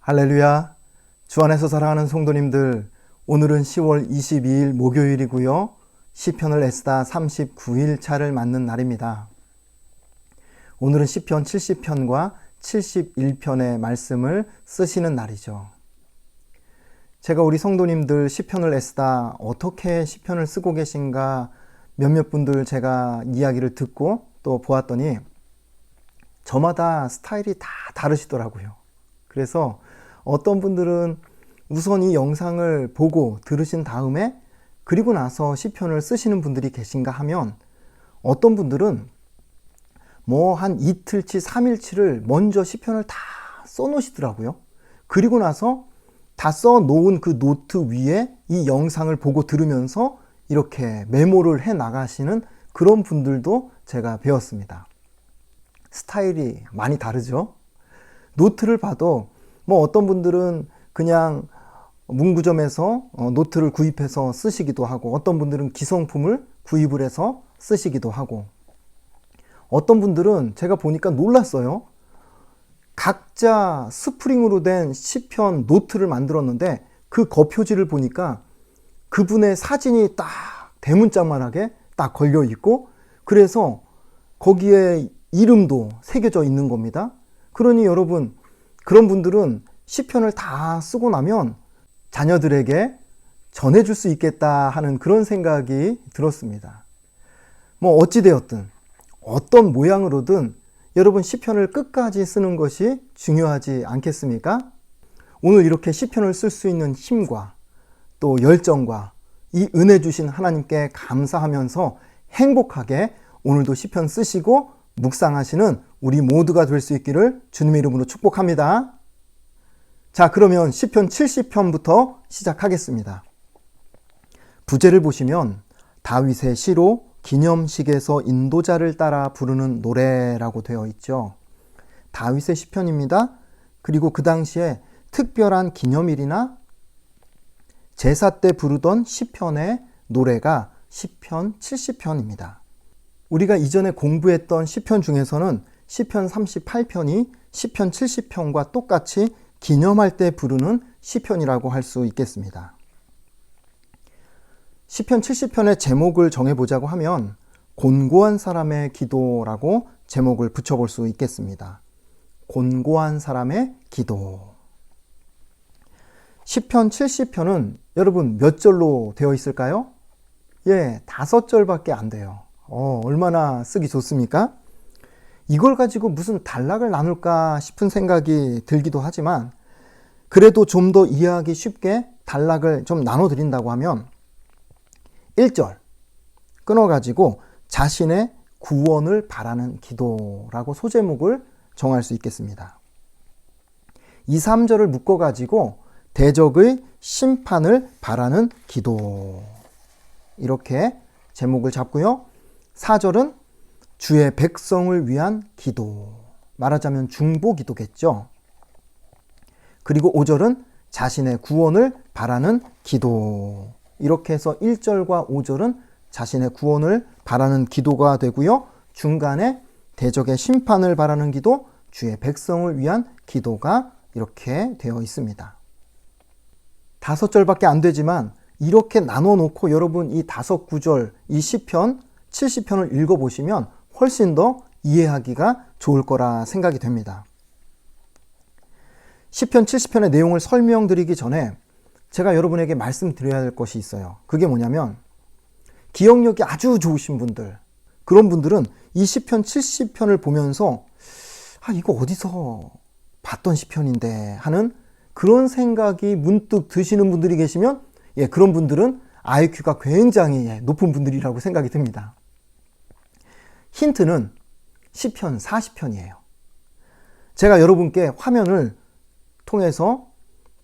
할렐루야. 주 안에서 사랑하는 성도님들, 오늘은 10월 22일 목요일이고요. 시편을 에스다 39일 차를 맞는 날입니다. 오늘은 시편 70편과 71편의 말씀을 쓰시는 날이죠. 제가 우리 성도님들 시편을 에스다 어떻게 시편을 쓰고 계신가 몇몇 분들 제가 이야기를 듣고 또 보았더니 저마다 스타일이 다 다르시더라고요. 그래서 어떤 분들은 우선 이 영상을 보고 들으신 다음에 그리고 나서 시편을 쓰시는 분들이 계신가 하면 어떤 분들은 뭐 한 이틀치 3일치를 먼저 시편을 다 써놓으시더라고요. 그리고 나서 다 써놓은 그 노트 위에 이 영상을 보고 들으면서 이렇게 메모를 해 나가시는 그런 분들도 제가 배웠습니다. 스타일이 많이 다르죠. 노트를 봐도 뭐 어떤 분들은 그냥 문구점에서 노트를 구입해서 쓰시기도 하고 어떤 분들은 기성품을 구입을 해서 쓰시기도 하고 어떤 분들은 제가 보니까 놀랐어요. 각자 스프링으로 된 시편 노트를 만들었는데 그 겉표지를 보니까 그분의 사진이 딱 대문짝만하게 딱 걸려 있고 그래서 거기에 이름도 새겨져 있는 겁니다. 그러니 여러분, 그런 분들은 시편을 다 쓰고 나면 자녀들에게 전해줄 수 있겠다 하는 그런 생각이 들었습니다. 뭐 어찌되었든 어떤 모양으로든 여러분 시편을 끝까지 쓰는 것이 중요하지 않겠습니까? 오늘 이렇게 시편을 쓸 수 있는 힘과 또 열정과 이 은혜 주신 하나님께 감사하면서 행복하게 오늘도 시편 쓰시고 묵상하시는 우리 모두가 될 수 있기를 주님의 이름으로 축복합니다. 자, 그러면 시편 70편부터 시작하겠습니다. 부제를 보시면 다윗의 시로 기념식에서 인도자를 따라 부르는 노래라고 되어 있죠. 다윗의 시편입니다. 그리고 그 당시에 특별한 기념일이나 제사 때 부르던 시편의 노래가 시편 70편입니다. 우리가 이전에 공부했던 시편 중에서는 시편 38편이 시편 70편과 똑같이 기념할 때 부르는 시편이라고 할 수 있겠습니다. 시편 70편의 제목을 정해보자고 하면 곤고한 사람의 기도라고 제목을 붙여볼 수 있겠습니다. 곤고한 사람의 기도. 시편 70편은 여러분 몇 절로 되어 있을까요? 5절밖에 안 돼요. 얼마나 쓰기 좋습니까? 이걸 가지고 무슨 단락을 나눌까 싶은 생각이 들기도 하지만 그래도 좀 더 이해하기 쉽게 단락을 좀 나눠드린다고 하면 1절 끊어가지고 자신의 구원을 바라는 기도라고 소제목을 정할 수 있겠습니다. 2, 3절을 묶어가지고 대적의 심판을 바라는 기도 이렇게 제목을 잡고요. 4절은 주의 백성을 위한 기도, 말하자면 중보 기도겠죠. 그리고 5절은 자신의 구원을 바라는 기도. 이렇게 해서 1절과 5절은 자신의 구원을 바라는 기도가 되고요. 중간에 대적의 심판을 바라는 기도, 주의 백성을 위한 기도가 이렇게 되어 있습니다. 5절밖에 안 되지만 이렇게 나눠 놓고 여러분 이 5구절, 이 시편 70편을 읽어보시면 훨씬 더 이해하기가 좋을 거라 생각이 됩니다. 시편 70편의 내용을 설명드리기 전에 제가 여러분에게 말씀드려야 할 것이 있어요. 그게 뭐냐면 기억력이 아주 좋으신 분들, 그런 분들은 이 시편 70편을 보면서 이거 어디서 봤던 시편인데 하는 그런 생각이 문득 드시는 분들이 계시면 그런 분들은 IQ가 굉장히 높은 분들이라고 생각이 듭니다. 힌트는 시편 40편이에요. 제가 여러분께 화면을 통해서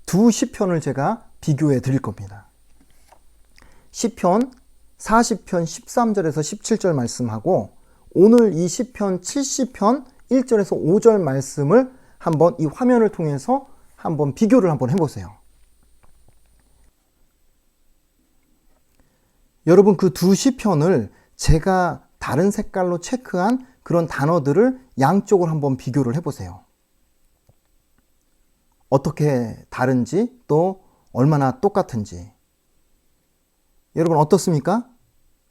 두 시편을 제가 비교해 드릴 겁니다. 시편 40편 13절에서 17절 말씀하고 오늘 이 시편 70편 1절에서 5절 말씀을 한번 이 화면을 통해서 한번 비교를 한번 해보세요. 여러분 그 두 시편을 제가 다른 색깔로 체크한 그런 단어들을 양쪽을 한번 비교를 해보세요. 어떻게 다른지 또 얼마나 똑같은지. 여러분 어떻습니까?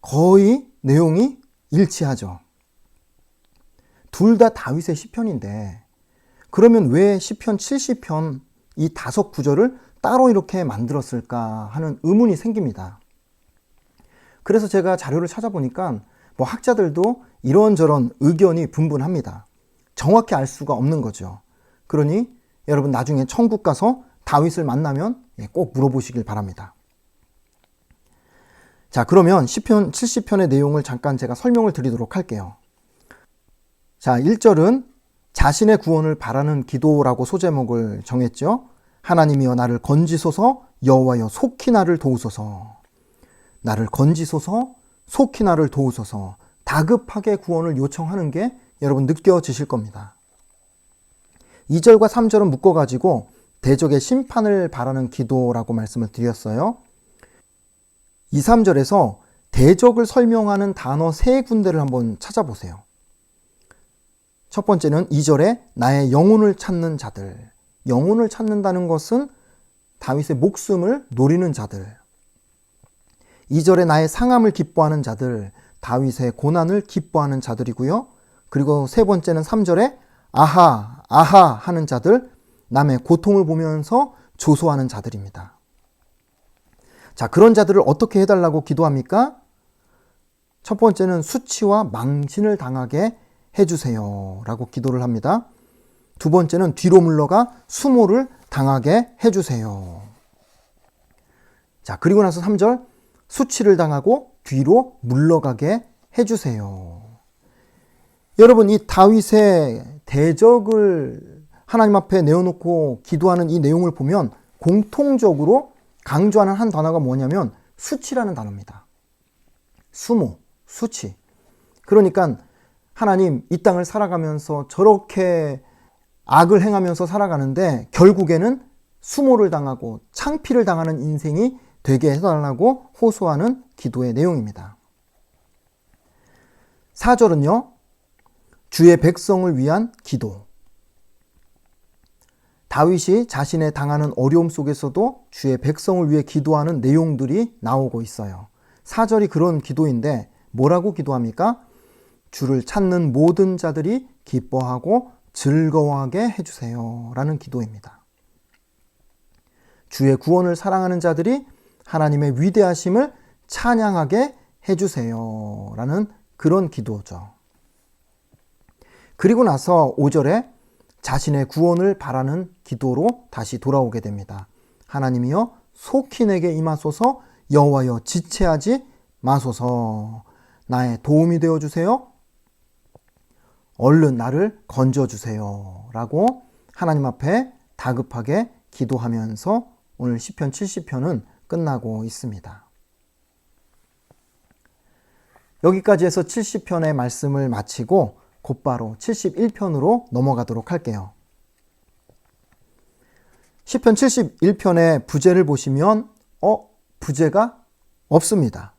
거의 내용이 일치하죠. 둘 다 다윗의 시편인데 그러면 왜 시편 70편 이 5구절을 따로 이렇게 만들었을까 하는 의문이 생깁니다. 그래서 제가 자료를 찾아보니까 뭐 학자들도 이런저런 의견이 분분합니다. 정확히 알 수가 없는 거죠. 그러니 여러분 나중에 천국 가서 다윗을 만나면 꼭 물어보시길 바랍니다. 자, 그러면 시편 70편의 내용을 잠깐 제가 설명을 드리도록 할게요. 자, 1절은 자신의 구원을 바라는 기도라고 소제목을 정했죠. 하나님이여 나를 건지소서, 여호와여 속히 나를 도우소서. 나를 건지소서, 속히 나를 도우소서. 다급하게 구원을 요청하는 게 여러분 느껴지실 겁니다. 2절과 3절은 묶어가지고 대적의 심판을 바라는 기도라고 말씀을 드렸어요. 2, 3절에서 대적을 설명하는 단어 3군데를 한번 찾아보세요. 첫 번째는 2절에 나의 영혼을 찾는 자들. 영혼을 찾는다는 것은 다윗의 목숨을 노리는 자들. 2절에 나의 상함을 기뻐하는 자들. 다윗의 고난을 기뻐하는 자들이고요. 그리고 세 번째는 3절에 아하, 아하 하는 자들. 남의 고통을 보면서 조소하는 자들입니다. 자, 그런 자들을 어떻게 해달라고 기도합니까? 첫 번째는 수치와 망신을 당하게 해주세요 라고 기도를 합니다. 두 번째는 뒤로 물러가 수모를 당하게 해주세요. 자, 그리고 나서 3절 수치를 당하고 뒤로 물러가게 해주세요. 여러분 이 다윗의 대적을 하나님 앞에 내어놓고 기도하는 이 내용을 보면 공통적으로 강조하는 한 단어가 뭐냐면 수치라는 단어입니다. 수모, 수치. 그러니까 하나님 이 땅을 살아가면서 저렇게 악을 행하면서 살아가는데 결국에는 수모를 당하고 창피를 당하는 인생이 되게 해달라고 호소하는 기도의 내용입니다. 4절은요. 주의 백성을 위한 기도. 다윗이 자신의 당하는 어려움 속에서도 주의 백성을 위해 기도하는 내용들이 나오고 있어요. 4절이 그런 기도인데 뭐라고 기도합니까? 주를 찾는 모든 자들이 기뻐하고 즐거워하게 해주세요 라는 기도입니다. 주의 구원을 사랑하는 자들이 하나님의 위대하심을 찬양하게 해주세요 라는 그런 기도죠. 그리고 나서 5절에 자신의 구원을 바라는 기도로 다시 돌아오게 됩니다. 하나님이여 속히 내게 임하소서, 여호와여 지체하지 마소서. 나의 도움이 되어주세요. 얼른 나를 건져주세요 라고 하나님 앞에 다급하게 기도하면서 오늘 시편 70편은 끝나고 있습니다. 여기까지 해서 70편의 말씀을 마치고 곧바로 71편으로 넘어가도록 할게요. 시편 71편의 부제를 보시면 부제가 없습니다.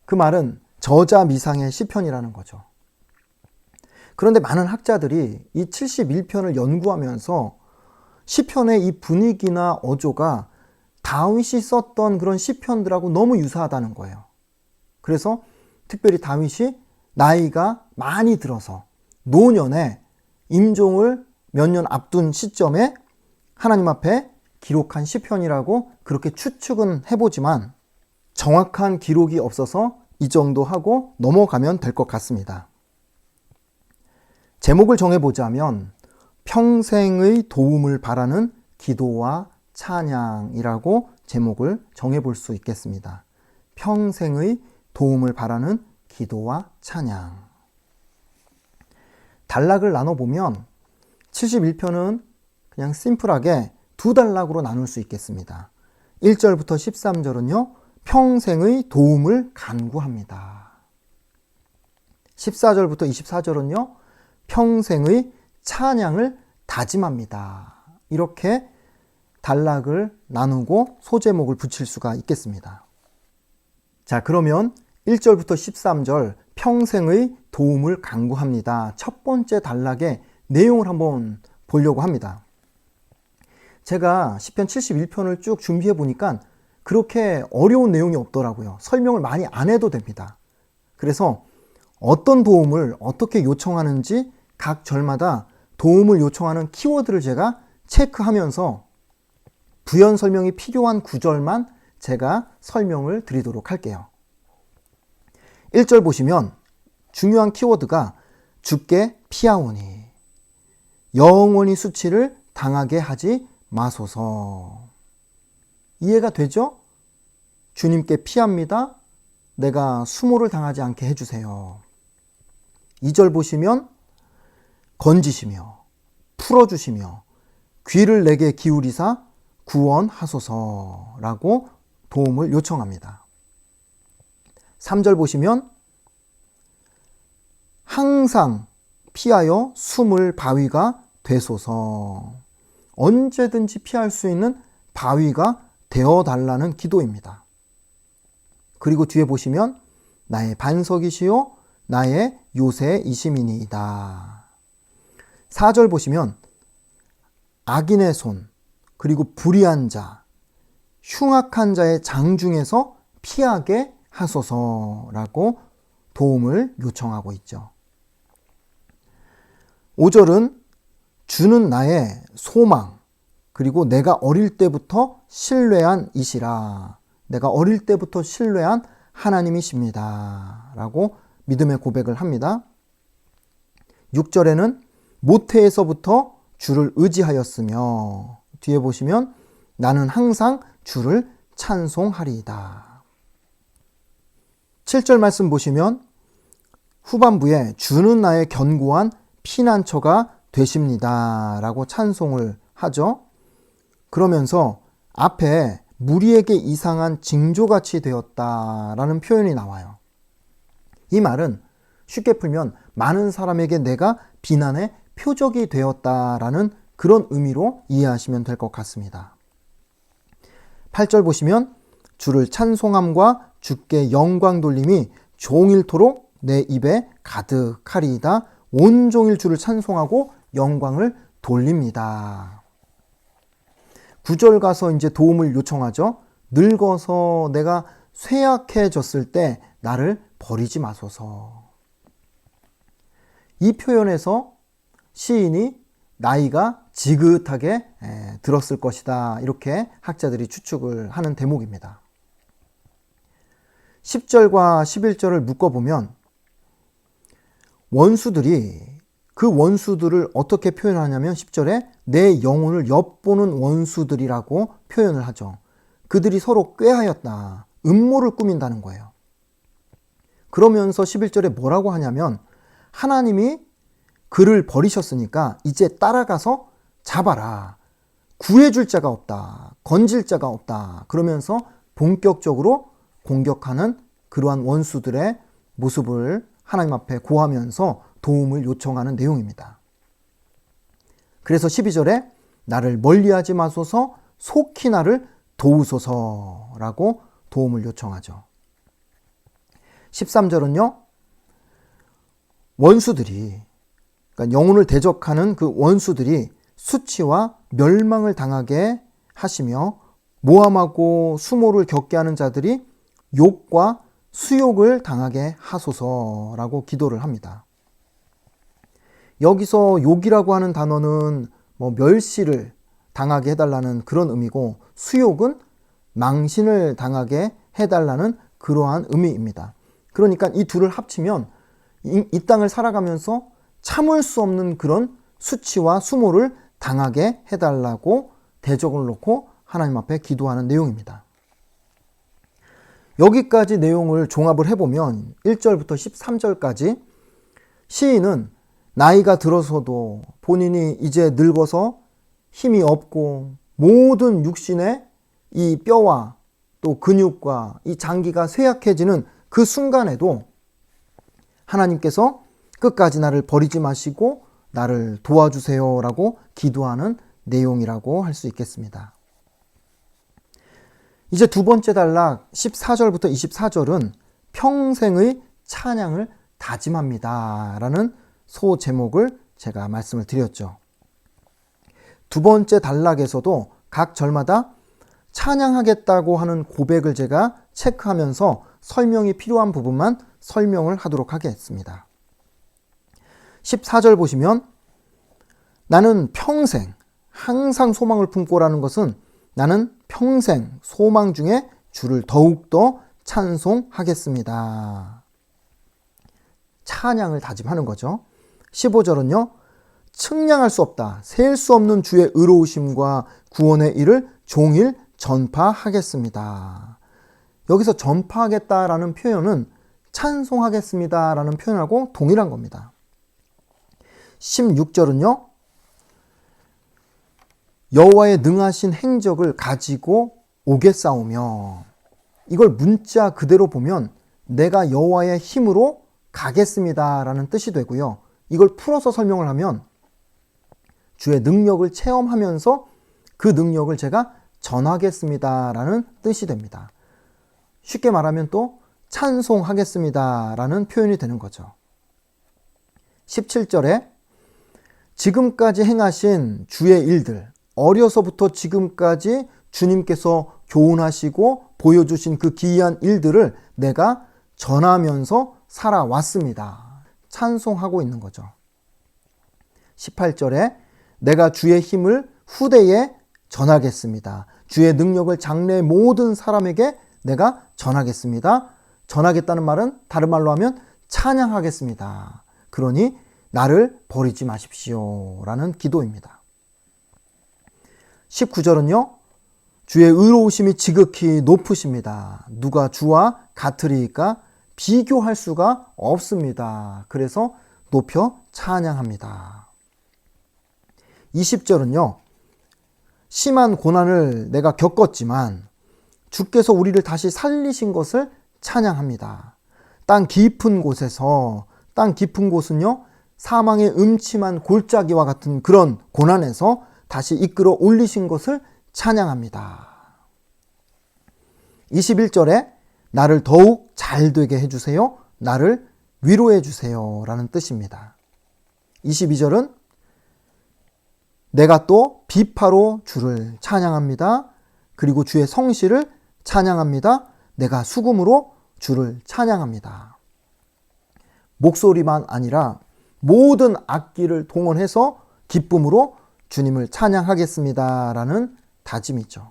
그 말은 저자미상의 시편이라는 거죠. 그런데 많은 학자들이 이 71편을 연구하면서 시편의 이 분위기나 어조가 다윗이 썼던 그런 시편들하고 너무 유사하다는 거예요. 그래서 특별히 다윗이 나이가 많이 들어서 노년에 임종을 몇 년 앞둔 시점에 하나님 앞에 기록한 시편이라고 그렇게 추측은 해보지만 정확한 기록이 없어서 이 정도 하고 넘어가면 될 것 같습니다. 제목을 정해보자면 평생의 도움을 바라는 기도와 찬양이라고 제목을 정해볼 수 있겠습니다. 평생의 도움을 바라는 기도와 찬양. 단락을 나눠보면 71편은 그냥 심플하게 두 단락으로 나눌 수 있겠습니다. 1절부터 13절은요. 평생의 도움을 간구합니다. 14절부터 24절은요. 평생의 찬양을 다짐합니다. 이렇게 단락을 나누고 소제목을 붙일 수가 있겠습니다. 자, 그러면 1절부터 13절 평생의 도움을 간구합니다. 첫 번째 단락의 내용을 한번 보려고 합니다. 제가 시편 71편을 쭉 준비해 보니까 그렇게 어려운 내용이 없더라고요. 설명을 많이 안 해도 됩니다. 그래서 어떤 도움을 어떻게 요청하는지 각 절마다 도움을 요청하는 키워드를 제가 체크하면서 부연 설명이 필요한 구절만 제가 설명을 드리도록 할게요. 1절 보시면 중요한 키워드가 주께 피하오니 영원히 수치를 당하게 하지 마소서. 이해가 되죠? 주님께 피합니다. 내가 수모를 당하지 않게 해주세요. 2절 보시면 건지시며 풀어주시며 귀를 내게 기울이사 구원하소서라고 도움을 요청합니다. 3절 보시면 항상 피하여 숨을 바위가 되소서. 언제든지 피할 수 있는 바위가 되어달라는 기도입니다. 그리고 뒤에 보시면 나의 반석이시요 나의 요새이심이니이다. 4절 보시면 악인의 손 그리고 불의한 자, 흉악한 자의 장중에서 피하게 하소서라고 도움을 요청하고 있죠. 5절은 주는 나의 소망, 그리고 내가 어릴 때부터 신뢰한 이시라. 내가 어릴 때부터 신뢰한 하나님이십니다. 라고 믿음의 고백을 합니다. 6절에는 모태에서부터 주를 의지하였으며, 뒤에 보시면 나는 항상 주를 찬송하리이다. 7절 말씀 보시면 후반부에 주는 나의 견고한 피난처가 되십니다. 라고 찬송을 하죠. 그러면서 앞에 무리에게 이상한 징조같이 되었다라는 표현이 나와요. 이 말은 쉽게 풀면 많은 사람에게 내가 비난의 표적이 되었다라는 그런 의미로 이해하시면 될 것 같습니다. 8절 보시면 주를 찬송함과 주께 영광 돌림이 종일토록 내 입에 가득하리이다. 온종일 주를 찬송하고 영광을 돌립니다. 9절 가서 이제 도움을 요청하죠. 늙어서 내가 쇠약해졌을 때 나를 버리지 마소서. 이 표현에서 시인이 나이가 지긋하게 들었을 것이다. 이렇게 학자들이 추측을 하는 대목입니다. 10절과 11절을 묶어보면 그 원수들을 어떻게 표현하냐면 10절에 내 영혼을 엿보는 원수들이라고 표현을 하죠. 그들이 서로 꾀하였다. 음모를 꾸민다는 거예요. 그러면서 11절에 뭐라고 하냐면 하나님이 그를 버리셨으니까 이제 따라가서 잡아라. 구해줄 자가 없다. 건질 자가 없다. 그러면서 본격적으로 공격하는 그러한 원수들의 모습을 하나님 앞에 고하면서 도움을 요청하는 내용입니다. 그래서 12절에 나를 멀리하지 마소서 속히 나를 도우소서라고 도움을 요청하죠. 13절은요. 원수들이 그러니까 영혼을 대적하는 그 원수들이 수치와 멸망을 당하게 하시며 모함하고 수모를 겪게 하는 자들이 욕과 수욕을 당하게 하소서라고 기도를 합니다. 여기서 욕이라고 하는 단어는 멸시를 당하게 해달라는 그런 의미고 수욕은 망신을 당하게 해달라는 그러한 의미입니다. 그러니까 이 둘을 합치면 이 땅을 살아가면서 참을 수 없는 그런 수치와 수모를 당하게 해달라고 대적을 놓고 하나님 앞에 기도하는 내용입니다. 여기까지 내용을 종합을 해보면 1절부터 13절까지 시인은 나이가 들어서도 본인이 이제 늙어서 힘이 없고 모든 육신의 이 뼈와 또 근육과 이 장기가 쇠약해지는 그 순간에도 하나님께서 끝까지 나를 버리지 마시고 나를 도와주세요라고 기도하는 내용이라고 할 수 있겠습니다. 이제 두 번째 단락 14절부터 24절은 평생의 찬양을 다짐합니다 라는 소 제목을 제가 말씀을 드렸죠. 두 번째 단락에서도 각 절마다 찬양하겠다고 하는 고백을 제가 체크하면서 설명이 필요한 부분만 설명을 하도록 하겠습니다. 14절 보시면 나는 평생 항상 소망을 품고라는 것은 나는 평생 소망 중에 주를 더욱더 찬송하겠습니다. 찬양을 다짐하는 거죠. 15절은요. 측량할 수 없다. 셀 수 없는 주의 의로우심과 구원의 일을 종일 전파하겠습니다. 여기서 전파하겠다라는 표현은 찬송하겠습니다라는 표현하고 동일한 겁니다. 16절은요. 여호와의 능하신 행적을 가지고 오겠사오며, 이걸 문자 그대로 보면 내가 여호와의 힘으로 가겠습니다라는 뜻이 되고요. 이걸 풀어서 설명을 하면 주의 능력을 체험하면서 그 능력을 제가 전하겠습니다라는 뜻이 됩니다. 쉽게 말하면 또 찬송하겠습니다라는 표현이 되는 거죠. 17절에 지금까지 행하신 주의 일들, 어려서부터 지금까지 주님께서 교훈하시고 보여주신 그 기이한 일들을 내가 전하면서 살아왔습니다. 찬송하고 있는 거죠. 18절에 내가 주의 힘을 후대에 전하겠습니다. 주의 능력을 장래의 모든 사람에게 내가 전하겠습니다. 전하겠다는 말은 다른 말로 하면 찬양하겠습니다. 그러니 나를 버리지 마십시오 라는 기도입니다. 19절은요. 주의 의로우심이 지극히 높으십니다. 누가 주와 같으리이까 비교할 수가 없습니다. 그래서 높여 찬양합니다. 20절은요. 심한 고난을 내가 겪었지만 주께서 우리를 다시 살리신 것을 찬양합니다. 땅 깊은 곳에서, 땅 깊은 곳은요. 사망의 음침한 골짜기와 같은 그런 고난에서 다시 이끌어 올리신 것을 찬양합니다. 21절에 나를 더욱 잘되게 해주세요. 나를 위로해 주세요 라는 뜻입니다. 22절은 내가 또 비파로 주를 찬양합니다. 그리고 주의 성실을 찬양합니다. 내가 수금으로 주를 찬양합니다. 목소리만 아니라 모든 악기를 동원해서 기쁨으로 주님을 찬양하겠습니다 라는 다짐이죠.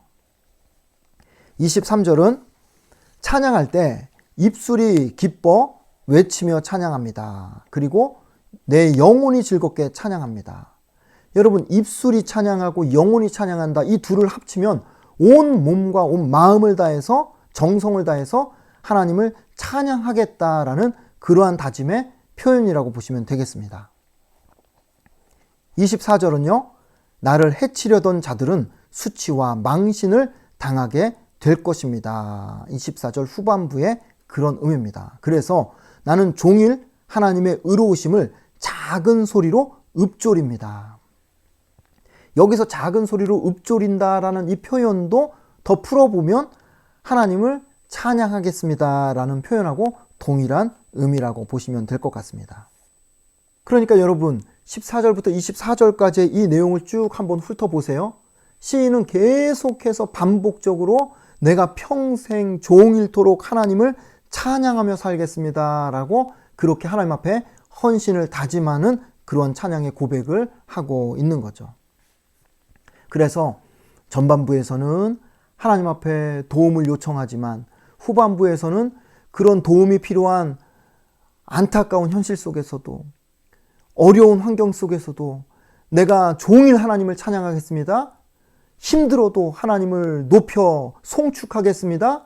23절은 찬양할 때 입술이 기뻐 외치며 찬양합니다. 그리고 내 영혼이 즐겁게 찬양합니다. 여러분, 입술이 찬양하고 영혼이 찬양한다. 이 둘을 합치면 온 몸과 온 마음을 다해서, 정성을 다해서 하나님을 찬양하겠다라는 그러한 다짐의 표현이라고 보시면 되겠습니다. 24절은요. 나를 해치려던 자들은 수치와 망신을 당하게 될 것입니다. 24절 후반부에 그런 의미입니다. 그래서 나는 종일 하나님의 의로우심을 작은 소리로 읊조립니다. 여기서 작은 소리로 읊조린다라는 이 표현도 더 풀어보면 하나님을 찬양하겠습니다라는 표현하고 동일한 의미라고 보시면 될 것 같습니다. 그러니까 여러분 14절부터 24절까지의 이 내용을 쭉 한번 훑어보세요. 시인은 계속해서 반복적으로 내가 평생 종일토록 하나님을 찬양하며 살겠습니다라고 그렇게 하나님 앞에 헌신을 다짐하는 그런 찬양의 고백을 하고 있는 거죠. 그래서 전반부에서는 하나님 앞에 도움을 요청하지만 후반부에서는 그런 도움이 필요한 안타까운 현실 속에서도, 어려운 환경 속에서도 내가 종일 하나님을 찬양하겠습니다. 힘들어도 하나님을 높여 송축하겠습니다.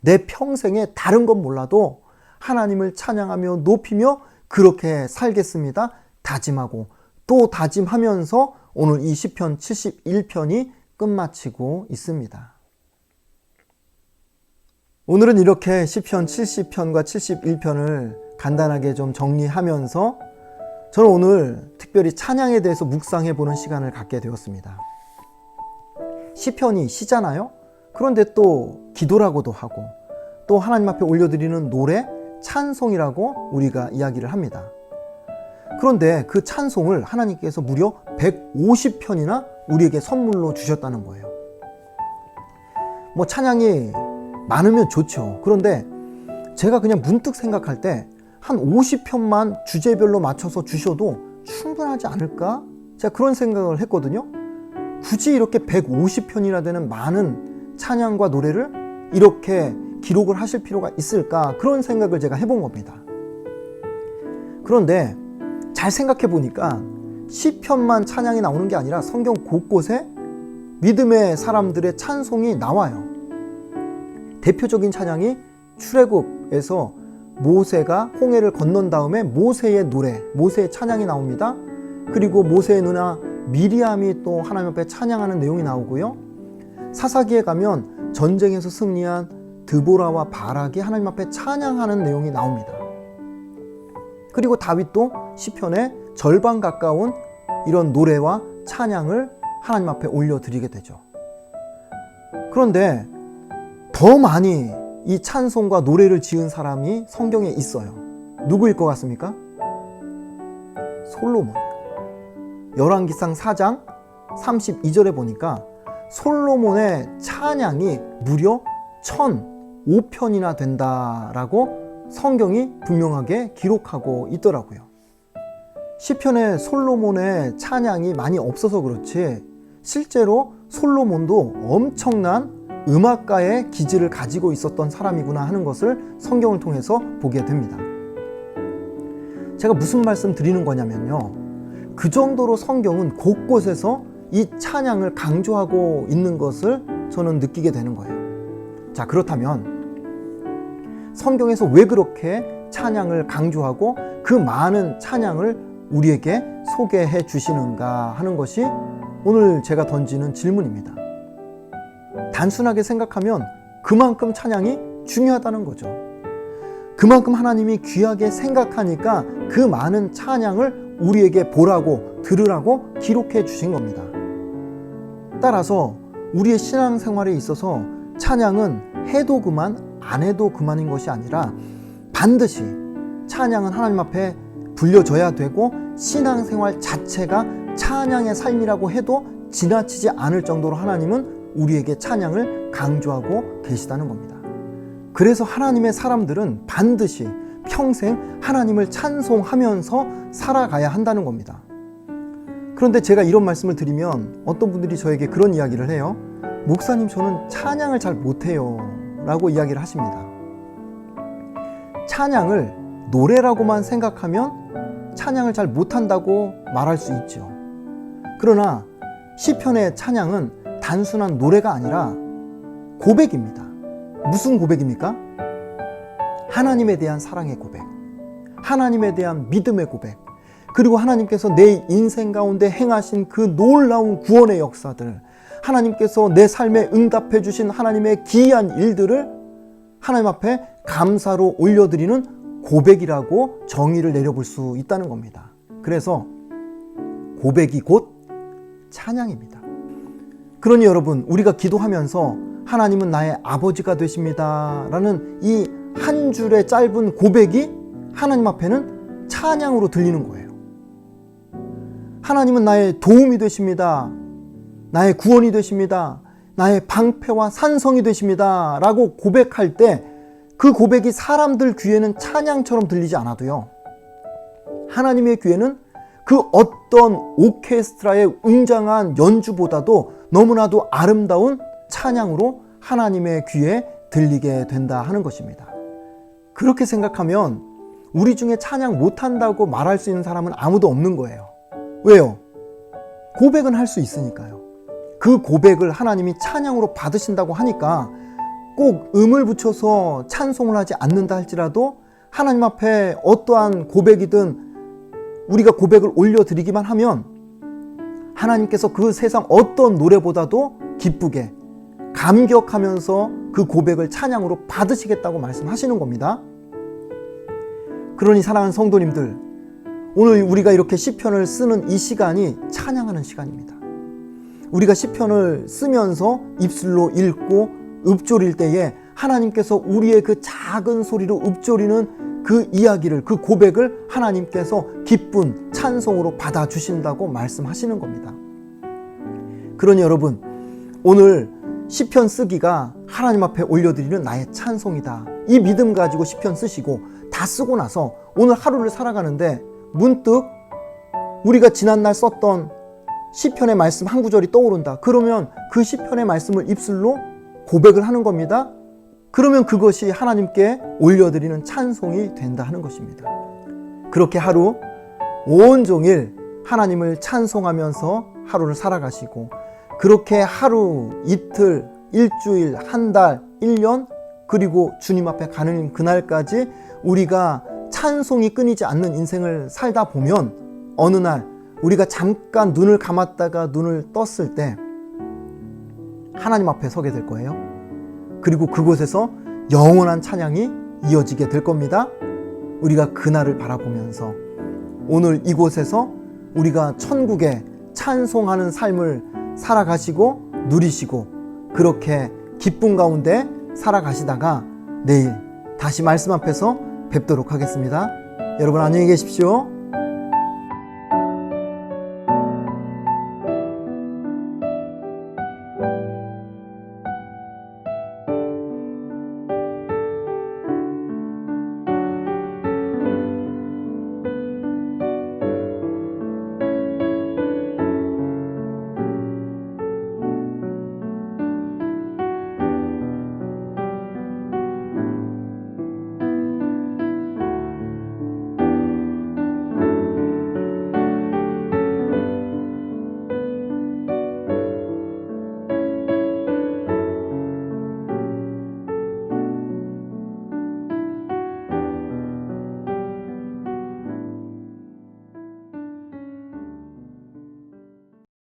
내 평생에 다른 건 몰라도 하나님을 찬양하며 높이며 그렇게 살겠습니다. 다짐하고 또 다짐하면서 오늘 이 시편 71편이 끝마치고 있습니다. 오늘은 이렇게 시편 70편과 71편을 간단하게 좀 정리하면서 저는 오늘 특별히 찬양에 대해서 묵상해 보는 시간을 갖게 되었습니다. 시편이 시잖아요. 그런데 또 기도라고도 하고 또 하나님 앞에 올려드리는 노래, 찬송이라고 우리가 이야기를 합니다. 그런데 그 찬송을 하나님께서 무려 150편이나 우리에게 선물로 주셨다는 거예요. 뭐 찬양이 많으면 좋죠. 그런데 제가 그냥 문득 생각할 때 한 50편만 주제별로 맞춰서 주셔도 충분하지 않을까? 제가 그런 생각을 했거든요. 굳이 이렇게 150편이나 되는 많은 찬양과 노래를 이렇게 기록을 하실 필요가 있을까? 그런 생각을 제가 해본 겁니다. 그런데 잘 생각해 보니까 시편만 찬양이 나오는 게 아니라 성경 곳곳에 믿음의 사람들의 찬송이 나와요. 대표적인 찬양이 출애굽에서 모세가 홍해를 건넌 다음에 모세의 노래, 모세의 찬양이 나옵니다. 그리고 모세의 누나 미리암이 또 하나님 앞에 찬양하는 내용이 나오고요. 사사기에 가면 전쟁에서 승리한 드보라와 바락이 하나님 앞에 찬양하는 내용이 나옵니다. 그리고 다윗도 시편의 절반 가까운 이런 노래와 찬양을 하나님 앞에 올려드리게 되죠. 그런데 더 많이 이 찬송과 노래를 지은 사람이 성경에 있어요. 누구일 것 같습니까? 솔로몬. 열왕기상 4장 32절에 보니까 솔로몬의 찬양이 무려 1005편이나 된다라고 성경이 분명하게 기록하고 있더라고요. 시편에 솔로몬의 찬양이 많이 없어서 그렇지 실제로 솔로몬도 엄청난 음악가의 기질을 가지고 있었던 사람이구나 하는 것을 성경을 통해서 보게 됩니다. 제가 무슨 말씀 드리는 거냐면요. 그 정도로 성경은 곳곳에서 이 찬양을 강조하고 있는 것을 저는 느끼게 되는 거예요. 자, 그렇다면 성경에서 왜 그렇게 찬양을 강조하고 그 많은 찬양을 우리에게 소개해 주시는가 하는 것이 오늘 제가 던지는 질문입니다. 단순하게 생각하면 그만큼 찬양이 중요하다는 거죠. 그만큼 하나님이 귀하게 생각하니까 그 많은 찬양을 우리에게 보라고 들으라고 기록해 주신 겁니다. 따라서 우리의 신앙생활에 있어서 찬양은 해도 그만 안 해도 그만인 것이 아니라 반드시 찬양은 하나님 앞에 불려져야 되고 신앙생활 자체가 찬양의 삶이라고 해도 지나치지 않을 정도로 하나님은 우리에게 찬양을 강조하고 계시다는 겁니다. 그래서 하나님의 사람들은 반드시 평생 하나님을 찬송하면서 살아가야 한다는 겁니다. 그런데 제가 이런 말씀을 드리면 어떤 분들이 저에게 그런 이야기를 해요. 목사님, 저는 찬양을 잘 못해요 라고 이야기를 하십니다. 찬양을 노래라고만 생각하면 찬양을 잘 못한다고 말할 수 있죠. 그러나 시편의 찬양은 단순한 노래가 아니라 고백입니다. 무슨 고백입니까? 하나님에 대한 사랑의 고백, 하나님에 대한 믿음의 고백, 그리고 하나님께서 내 인생 가운데 행하신 그 놀라운 구원의 역사들, 하나님께서 내 삶에 응답해 주신 하나님의 기이한 일들을 하나님 앞에 감사로 올려드리는 고백이라고 정의를 내려볼 수 있다는 겁니다. 그래서 고백이 곧 찬양입니다. 그러니 여러분, 우리가 기도하면서 하나님은 나의 아버지가 되십니다 라는 이 한 줄의 짧은 고백이 하나님 앞에는 찬양으로 들리는 거예요. 하나님은 나의 도움이 되십니다, 나의 구원이 되십니다, 나의 방패와 산성이 되십니다 라고 고백할 때 그 고백이 사람들 귀에는 찬양처럼 들리지 않아도요, 하나님의 귀에는 그 어떤 오케스트라의 웅장한 연주보다도 너무나도 아름다운 찬양으로 하나님의 귀에 들리게 된다 하는 것입니다. 그렇게 생각하면 우리 중에 찬양 못한다고 말할 수 있는 사람은 아무도 없는 거예요. 왜요? 고백은 할 수 있으니까요. 그 고백을 하나님이 찬양으로 받으신다고 하니까 꼭 음을 붙여서 찬송을 하지 않는다 할지라도 하나님 앞에 어떠한 고백이든 우리가 고백을 올려드리기만 하면 하나님께서 그 세상 어떤 노래보다도 기쁘게 감격하면서 그 고백을 찬양으로 받으시겠다고 말씀하시는 겁니다. 그러니 사랑하는 성도님들, 오늘 우리가 이렇게 시편을 쓰는 이 시간이 찬양하는 시간입니다. 우리가 시편을 쓰면서 입술로 읽고 읊조릴 때에 하나님께서 우리의 그 작은 소리로 읊조리는 그 이야기를, 그 고백을 하나님께서 기쁜 찬송으로 받아주신다고 말씀하시는 겁니다. 그러니 여러분, 오늘 시편 쓰기가 하나님 앞에 올려드리는 나의 찬송이다. 이 믿음 가지고 시편 쓰시고 다 쓰고 나서 오늘 하루를 살아가는데 문득 우리가 지난날 썼던 시편의 말씀 한 구절이 떠오른다. 그러면 그 시편의 말씀을 입술로 고백을 하는 겁니다. 그러면 그것이 하나님께 올려드리는 찬송이 된다 하는 것입니다. 그렇게 하루 온종일 하나님을 찬송하면서 하루를 살아가시고, 그렇게 하루, 이틀, 일주일, 한 달, 1년, 그리고 주님 앞에 가는 그날까지 우리가 찬송이 끊이지 않는 인생을 살다 보면 어느 날 우리가 잠깐 눈을 감았다가 눈을 떴을 때 하나님 앞에 서게 될 거예요. 그리고 그곳에서 영원한 찬양이 이어지게 될 겁니다. 우리가 그날을 바라보면서 오늘 이곳에서 우리가 천국에 찬송하는 삶을 살아가시고 누리시고, 그렇게 기쁨 가운데 살아가시다가 내일 다시 말씀 앞에서 뵙도록 하겠습니다. 여러분 안녕히 계십시오.